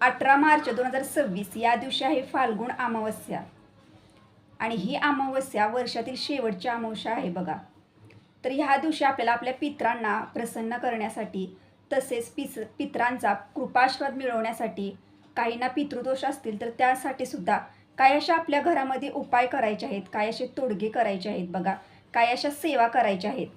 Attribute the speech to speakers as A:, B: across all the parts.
A: 18 मार्च 2026 या दिवशी आहे फाल्गुन अमावस्या आणि ही अमावस्या वर्षातील शेवटची अमावस्या आहे बघा. तर ह्या दिवशी आपल्याला आपल्या पितरांना प्रसन्न करण्यासाठी तसेच पितरांचा कृपाआशीर्वाद मिळवण्यासाठी काहींना पितृदोष असतील तर त्यासाठी सुद्धा काय अशा आपल्या घरामध्ये उपाय करायचे आहेत, काय असे तोडगे करायचे आहेत बघा, काय अशा सेवा करायच्या आहेत.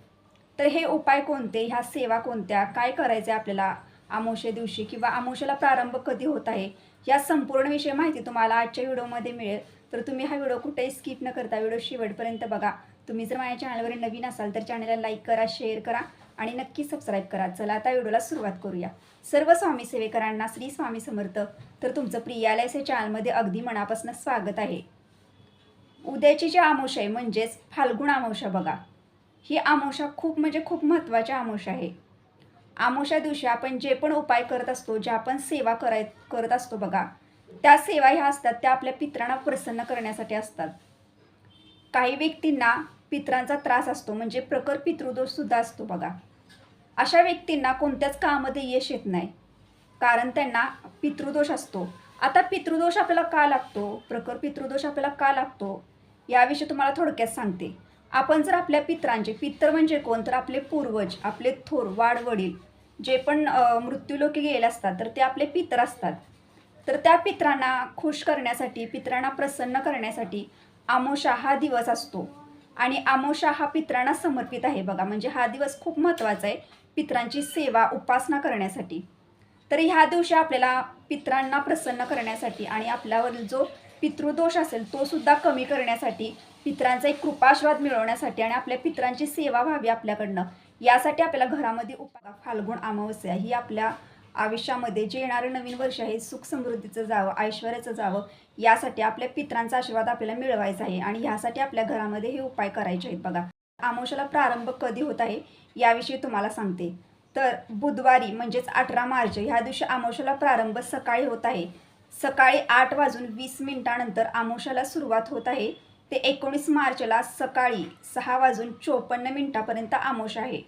A: तर हे उपाय कोणते, ह्या सेवा कोणत्या, काय करायचं आहे आपल्याला अमावस्ये दिवशी किंवा अमावस्येला प्रारंभ कधी होत आहे, या संपूर्ण विषय माहिती तुम्हाला आजच्या व्हिडिओमध्ये मिळेल. तर तुम्ही हा व्हिडिओ कुठेही स्किप न करता व्हिडिओ शेवटपर्यंत बघा. तुम्ही जर माझ्या चॅनलवर नवीन असाल तर चॅनलला लाईक करा, शेअर करा आणि नक्की सबस्क्राईब करा. चला आता व्हिडिओला सुरुवात करूया. सर्व स्वामी सेवेकरांना श्री स्वामी समर्थ. तर तुमचं प्रियालयचे चॅनलमध्ये अगदी मनापासून स्वागत आहे. उद्याची जी अमावस्या आहे म्हणजेच फाल्गुन अमावस्या बघा, ही अमावस्या खूप म्हणजे खूप महत्त्वाची अमावस्या आहे. अमावस्या दिवशी आपण जे पण उपाय करत असतो, ज्या आपण सेवा करत असतो बघा, त्या सेवा ह्या असतात त्या आपल्या पितरांना प्रसन्न करण्यासाठी असतात. काही व्यक्तींना पितरांचा त्रास असतो म्हणजे प्रखर पितृदोष सुद्धा असतो बघा. अशा व्यक्तींना कोणत्याच कामामध्ये यश येत नाही कारण त्यांना पितृदोष असतो. आता पितृदोष आपल्याला का लागतो, प्रखर पितृदोष आपल्याला का लागतो, याविषयी तुम्हाला थोडक्यात सांगते. आपण जर आपल्या पितरांचे, पितर म्हणजे कोण तर आपले पूर्वज, आपले थोर वाडवडील जे पण मृत्यूलोकी गेले असतात तर ते आपले पितर असतात. तर त्या पितरांना खुश करण्यासाठी, पितरांना प्रसन्न करण्यासाठी अमावस्या हा दिवस असतो आणि अमावस्या हा पितरांना समर्पित आहे बघा. म्हणजे हा दिवस खूप महत्त्वाचा आहे पितरांची सेवा उपासना करण्यासाठी. तर ह्या दिवशी आपल्याला पितरांना प्रसन्न करण्यासाठी आणि आपल्यावर जो पितृदोष असेल तो सुद्धा कमी करण्यासाठी, पितरांचा एक कृपाआशीर्वाद मिळवण्यासाठी आणि आपल्या पितरांची सेवा व्हावी आपल्याकडनं, यासाठी आपल्याला घरामध्ये फाल्गुन अमावस्या ही आपल्या आयुष्यामध्ये जे येणारं नवीन वर्ष आहे सुख समृद्धीचं जावं, ऐश्वर्याचं जावं, यासाठी आपल्या पितरांचा आशीर्वाद आपल्याला मिळवायचा आहे आणि ह्यासाठी आपल्या घरामध्ये हे उपाय करायचे आहेत बघा. अमावस्याला प्रारंभ कधी होत आहे याविषयी तुम्हाला सांगते. तर बुधवारी म्हणजेच 18 मार्च ह्या दिवशी अमावस्याला प्रारंभ सकाळी होत आहे. सकाळी 8:20 अमावस्याला सुरुवात होत आहे. ते 19 मार्चला सकाळी 6:54 अमावस्या आहे.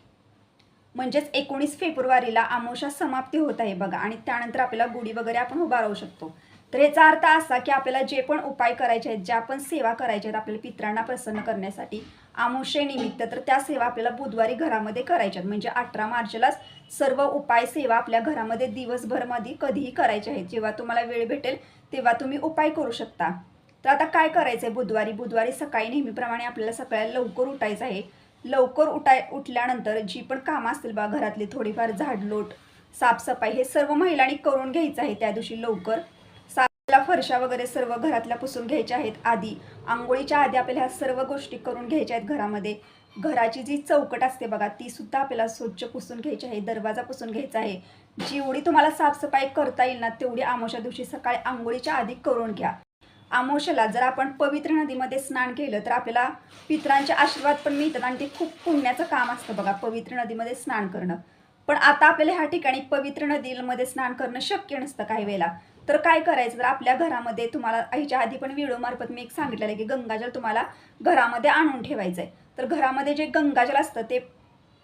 A: म्हणजेच 19 फेब्रुवारीला अमावस्या समाप्ती होत आहे बघा आणि त्यानंतर आपल्याला गुढी वगैरे आपण उभा राहू शकतो. तर याचा अर्थ असा की आपल्याला जे पण उपाय करायचे आहेत, ज्या पण सेवा करायच्या आहेत आपल्या पितरांना प्रसन्न करण्यासाठी अमावस्येनिमित्त, तर त्या सेवा आपल्याला बुधवारी घरामध्ये करायच्या आहेत. म्हणजे 18 मार्चलाच सर्व उपाय सेवा आपल्या घरामध्ये दिवसभरमध्ये कधीही करायच्या आहेत. जेव्हा तुम्हाला वेळ भेटेल तेव्हा तुम्ही उपाय करू शकता. तर आता काय करायचं आहे बुधवारी सकाळी नेहमीप्रमाणे आपल्याला सकाळी लवकर उठायचं आहे. लवकर उठल्यानंतर जी पण कामं असतील बा घरातली, थोडीफार झाडलोट, साफसफाई, हे सर्व महिलांनी करून घ्यायचं आहे. त्या दिवशी लवकर फरशा वगैरे सर्व घरातल्या पुसून घ्यायच्या आहेत. आधी आंघोळीच्या आधी आपल्याला ह्या सर्व गोष्टी करून घ्यायच्या आहेत. घरामध्ये घराची जी चौकट असते बघा ती सुद्धा आपल्याला स्वच्छ पुसून घ्यायची आहे. दरवाजा पुसून घ्यायचा आहे. जेवढी तुम्हाला साफसफाई करता येईल ना तेवढी अमावस्या दिवशी सकाळी आंघोळीच्या आधी करून घ्या. अमावस्येला जर आपण पवित्र नदीमध्ये स्नान केलं तर आपल्याला पितरांचे आशीर्वाद पण मिळतात आणि ते खूप पुण्याचं काम असतं बघा, पवित्र नदीमध्ये स्नान करणं. पण आता आपल्याला ह्या ठिकाणी पवित्र नदीमध्ये स्नान करणं शक्य नसतं काही वेळेला. तर काय करायचं, तर आपल्या घरामध्ये तुम्हाला ह्याच्या आधी पण व्हिडिओमार्फत मी एक सांगितलेलं आहे की गंगाजल तुम्हाला घरामध्ये आणून ठेवायचं आहे. तर घरामध्ये जे गंगाजल असतं ते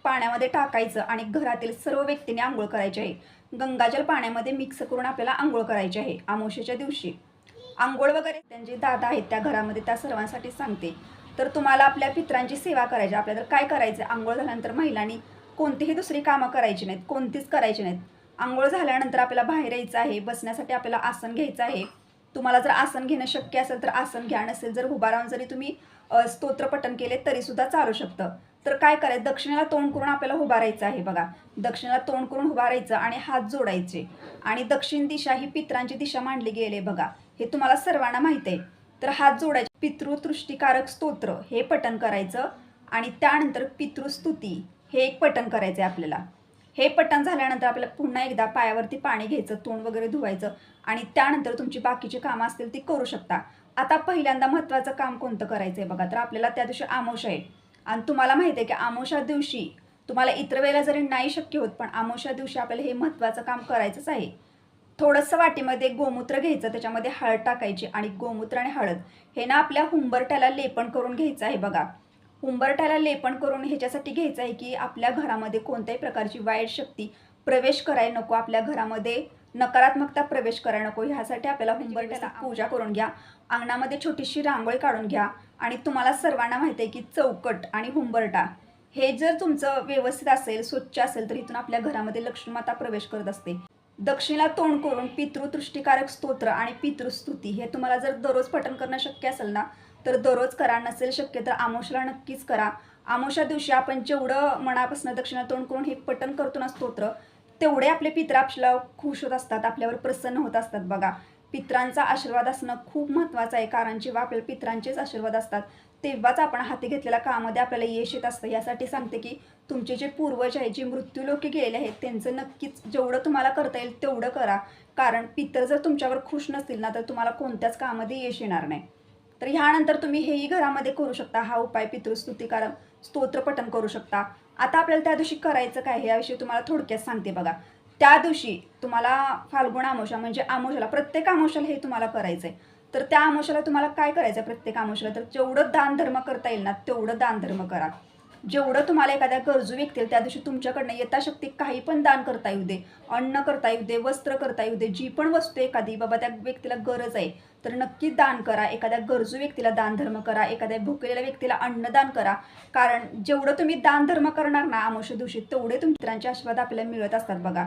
A: पाण्यामध्ये टाकायचं आणि घरातील सर्व व्यक्तींनी आंघोळ करायची आहे. गंगाजल पाण्यामध्ये मिक्स करून आपल्याला आंघोळ करायची आहे अमावस्येच्या दिवशी. आंघोळ वगैरे त्यांचे दादा आहेत त्या घरामध्ये त्या सर्वांसाठी सांगते. तर तुम्हाला आपल्या पितरांची सेवा करायची. आपल्याला काय करायचं, आंघोळ झाल्यानंतर महिलांनी कोणतीही दुसरी कामं करायची नाहीत, कोणतीच करायची नाहीत. आंघोळ झाल्यानंतर आपल्याला बाहेर यायचं आहे. बसण्यासाठी आपल्याला आसन घ्यायचं आहे. तुम्हाला जर आसन घेणं शक्य असेल तर आसन घ्या, नसेल जर उभा राहून जरी तुम्ही स्तोत्रपठण केले तरीसुद्धा चालू शकतं. तर काय करायचं, दक्षिणेला तोंड करून आपल्याला उभा राहायचं आहे बघा. दक्षिणेला तोंड करून उभा राहायचं आणि हात जोडायचे आणि दक्षिण दिशा ही पितरांची दिशा मानली गेली बघा, हे तुम्हाला सर्वांना माहीत आहे. तर हात जोडायचे, पितृतृष्टिकारक स्तोत्र हे पठण करायचं आणि त्यानंतर पितृस्तुती हे एक पठण करायचं आहे आपल्याला. हे पठण झाल्यानंतर आपल्याला पुन्हा एकदा पायावरती पाणी घ्यायचं, तोंड वगैरे धुवायचं आणि त्यानंतर तुमची बाकीची कामं असतील ती करू शकता. आता पहिल्यांदा महत्त्वाचं काम कोणतं करायचं आहे बघा, तर आपल्याला त्या दिवशी अमावस्या आहे आणि तुम्हाला माहिती आहे की अमावस्या दिवशी तुम्हाला इतर वेळेला जरी नाही शक्य होत पण अमावस्या दिवशी आपल्याला हे महत्त्वाचं काम करायचंच आहे. थोडंसं वाटीमध्ये गोमूत्र घ्यायचं, त्याच्यामध्ये हळद टाकायची आणि गोमूत्र आणि हळद हे ना आपल्या हुंबरट्याला लेपन करून घ्यायचं आहे बघा. हुंबरट्याला लेपन करून ह्याच्यासाठी घ्यायचं आहे की आपल्या घरामध्ये कोणत्याही प्रकारची वाईट शक्ती प्रवेश करायला नको, आपल्या घरामध्ये नकारात्मकता प्रवेश करायला नको, ह्यासाठी आपल्याला हुंबरट्याला पूजा करून घ्या. अंगणामध्ये छोटीशी रांगोळी काढून घ्या. आणि तुम्हाला सर्वांना माहिती आहे की चौकट आणि हुंबरटा हे जर तुमचं व्यवस्थित असेल, स्वच्छ असेल, तर इथून आपल्या घरामध्ये लक्ष्मीमाता प्रवेश करत असते. दक्षिणेला तोंड करून पितृतृष्टीकारक स्तोत्र आणि पितृस्तुती हे तुम्हाला जर दररोज पठण करणं शक्य असेल ना, तर दररोज करा. नसेल शक्य तर आमोशाला नक्कीच करा. आमोशा दिवशी आपण जेवढं मनापासून दक्षिणा तोंड करून हे पठण करतो ना स्तोत्र, तेवढे आपले पित्र आपल्याला खुश होत असतात, आपल्यावर प्रसन्न होत असतात. बघा, पित्रांचा आशीर्वाद असणं खूप महत्त्वाचं आहे, कारण जेव्हा आपल्याला पित्रांचेच आशीर्वाद असतात तेव्हाच आपण हाती घेतलेल्या कामामध्ये आपल्याला यश येत असतं. यासाठी सांगते की तुमचे जे पूर्वज आहेत, जे मृत्यूलोकी गेलेले आहेत, त्यांचं नक्कीच जेवढं तुम्हाला करता येईल तेवढं करा. कारण पितर जर तुमच्यावर खुश नसतील ना, तर तुम्हाला कोणत्याच कामामध्ये यश येणार नाही. तर ह्यानंतर तुम्ही हेही घरामध्ये करू शकता. हा उपाय पितृस्तुतीकारक स्तोत्र पठण करू शकता. आता आपल्याला त्या दिवशी करायचं काय याविषयी तुम्हाला थोडक्यात सांगते बघा. त्या दिवशी तुम्हाला फाल्गुन अमावस्या म्हणजे अमावस्याला, प्रत्येक अमावस्याला हे तुम्हाला करायचं आहे. तर त्या अमावस्याला तुम्हाला काय करायचं आहे, प्रत्येक अमावस्याला तर जेवढं दानधर्म करता येईल ना तेवढं दानधर्म करा. जेवढं तुम्हाला एखाद्या गरजू व्यक्ती त्या दिवशी तुमच्याकडनं यथाशक्ती काही पण दान करता येऊ दे, अन्न करता येऊ दे, वस्त्र करता येऊ दे, जी पण वस्तू एखादी बाबा त्या व्यक्तीला गरज आहे तर नक्की दान करा. एखाद्या गरजू व्यक्तीला दानधर्म करा, एखाद्या भुकेलेल्या व्यक्तीला अन्नदान करा. कारण जेवढं तुम्ही दानधर्म करणार ना अमावस्या दिवशी, तेवढे पित्रांचे आशीर्वाद आपल्याला मिळत असतात. बघा,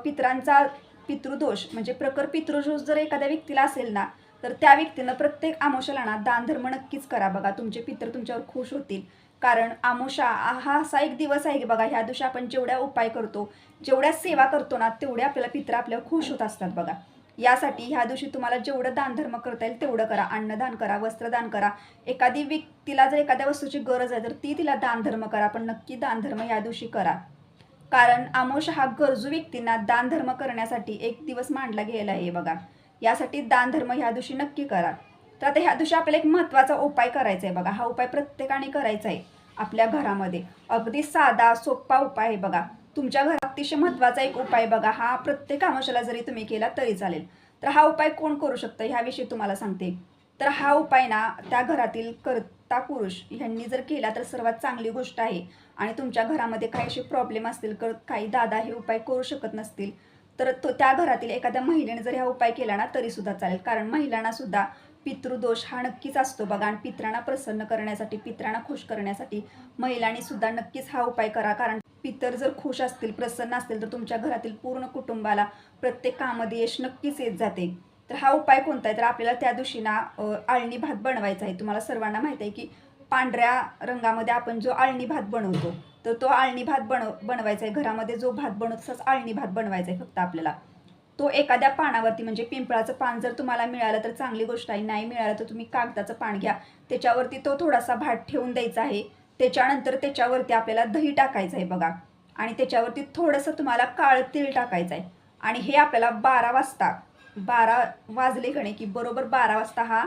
A: पित्रांचा पितृदोष म्हणजे प्रखर पितृदोष जर एखाद्या व्यक्तीला असेल ना, तर त्या व्यक्तीनं प्रत्येक अमावस्याला ना दानधर्म नक्कीच करा. बघा, तुमचे पित्र तुमच्यावर खुश होतील. कारण अमावस्या हा असा एक दिवस आहे की बघा, ह्या दिवशी आपण जेवढ्या उपाय करतो, जेवढ्या सेवा करतो ना, तेवढ्या आपल्याला पित्र आपल्यावर खुश होत असतात. बघा, यासाठी ह्या दिवशी तुम्हाला जेवढं दानधर्म करता येईल तेवढं करा. अन्नदान करा, वस्त्रदान करा. एखादी व्यक्तीला जर एखाद्या वस्तूची गरज आहे तर ती तिला दानधर्म करा, पण नक्की दानधर्म ह्या दिवशी करा. कारण अमावस्या हा गरजू व्यक्तींना दानधर्म करण्यासाठी एक दिवस मांडला गेला आहे. बघा, यासाठी दानधर्म ह्या दिवशी नक्की करा. तर आता ह्या दिवशी आपल्याला एक महत्त्वाचा उपाय करायचा आहे. बघा, हा उपाय प्रत्येकाने करायचा आहे आपल्या घरामध्ये. अगदी साधा सोपा उपाय आहे. बघा, तुमच्या घरात अतिशय महत्त्वाचा एक उपाय. बघा, हा प्रत्येक अमावस्याला जरी तुम्ही केला तरी चालेल. तर हा उपाय कोण करू शकतं ह्याविषयी तुम्हाला सांगते. तर हा उपाय ना त्या घरातील कर्ता पुरुष ह्यांनी जर केला तर सर्वात चांगली गोष्ट आहे. आणि तुमच्या घरामध्ये काही असे प्रॉब्लेम असतील, काही दादा हे उपाय करू शकत नसतील, तर त्या घरातील एखाद्या महिलेने जर हा उपाय केला ना तरी सुद्धा चालेल. कारण महिलांना सुद्धा पितृदोष हा नक्कीच असतो. बघा, आणि पित्रांना प्रसन्न करण्यासाठी, पित्रांना खुश करण्यासाठी महिलांनी सुद्धा नक्कीच हा उपाय करा. कारण पितर जर खुश असतील, प्रसन्न असतील, तर तुमच्या घरातील पूर्ण कुटुंबाला प्रत्येक कामामध्ये यश नक्कीच येत जाते. तर हा उपाय कोणता आहे, तर आपल्याला त्या दिवशी ना आळणी भात बनवायचा आहे. तुम्हाला सर्वांना माहिती आहे की पांढऱ्या रंगामध्ये आपण जो आळणी भात बनवतो, तर तो आळणी भात बनवायचा आहे. घरामध्ये जो भात बनवतो तसाच आळणी भात बनवायचा आहे फक्त आपल्याला. तो एखाद्या पानावरती म्हणजे पिंपळाचं पान जर तुम्हाला मिळालं तर चांगली गोष्ट आहे, नाही मिळालं तर तुम्ही कागदाचं पान घ्या. त्याच्यावरती तो थोडासा भात ठेवून द्यायचा आहे. त्याच्यानंतर त्याच्यावरती आपल्याला दही टाकायचं आहे. बघा, आणि त्याच्यावरती थोडंसं तुम्हाला काळं तीळ टाकायचं आहे. आणि हे आपल्याला 12 वाजता, 12 वाजले गणे की बरोबर 12 वाजता हा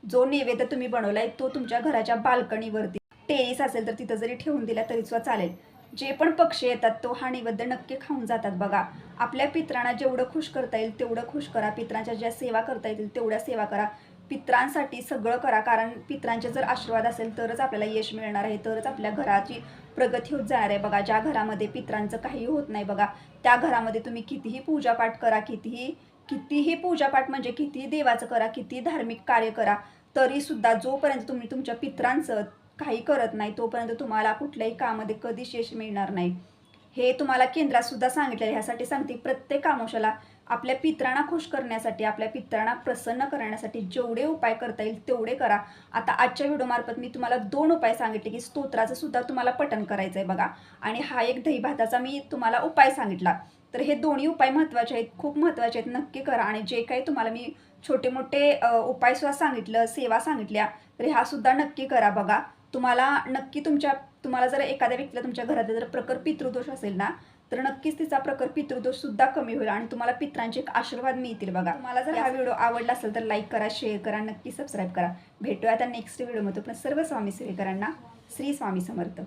A: जो नैवेद्य तुम्ही बनवलाय तो तुमच्या घराच्या बाल्कनीवरती, टेरेस असेल तर तिथं जरी ठेवून दिला तरी सुद्धा चालेल. जे पण पक्षी येतात तो हा नैवेद्य नक्की खाऊन जातात. बघा, आपल्या पित्रांना जेवढं खुश करता येईल तेवढं खुश करा. पित्रांच्या ज्या सेवा करता येतील तेवढ्या सेवा करा. पित्रांसाठी सगळं करा. कारण पित्रांचे जर आशीर्वाद असेल तरच आपल्याला यश मिळणार आहे, तरच आपल्या घराची प्रगती होत जाणार आहे. बघा, ज्या घरामध्ये पित्रांचं काही होत नाही, बघा त्या घरामध्ये तुम्ही कितीही पूजापाठ करा, कितीही पूजापाठ म्हणजे कितीही देवाचं करा, किती धार्मिक कार्य करा, तरी सुद्धा जोपर्यंत तुम्ही तुमच्या पित्रांचं काही करत नाही तोपर्यंत तुम्हाला कुठल्याही कामामध्ये कधीच यश मिळणार नाही. हे तुम्हाला केंद्रात सुद्धा सांगितलेलं. ह्यासाठी सांगते, प्रत्येक अमावस्याला आपल्या पित्रांना खुश करण्यासाठी, आपल्या पित्रांना प्रसन्न करण्यासाठी जेवढे उपाय करता येईल तेवढे करा. आता आजच्या व्हिडिओमार्फत मी तुम्हाला 2 उपाय सांगितले की स्तोत्राचं सुद्धा तुम्हाला पठण करायचं आहे. बघा, आणि हा एक दही भाताचा मी तुम्हाला उपाय सांगितला. तर हे दोन्ही उपाय महत्त्वाचे आहेत, खूप महत्त्वाचे आहेत. नक्की करा. आणि जे काही तुम्हाला मी छोटे मोठे उपाय सुद्धा सांगितलं, सेवा सांगितल्या, तर ह्या सुद्धा नक्की करा. बघा, तुम्हाला नक्की तुम्हाला जर एखाद्या व्यक्तीला तुमच्या घरात जर प्रखर पितृदोष असेल ना, तर नक्कीच तिचा प्रखर पितृदोष सुद्धा कमी होईल आणि तुम्हाला पित्रांचे एक आशीर्वाद मिळतील. बघा, तुम्हाला जर हा व्हिडिओ आवडला असेल तर लाईक करा, शेअर करा, नक्की सबस्क्राईब करा. भेटूया आता नेक्स्ट व्हिडिओमध्ये. पण सर्व स्वामी सेवेकरांना श्री स्वामी समर्थ.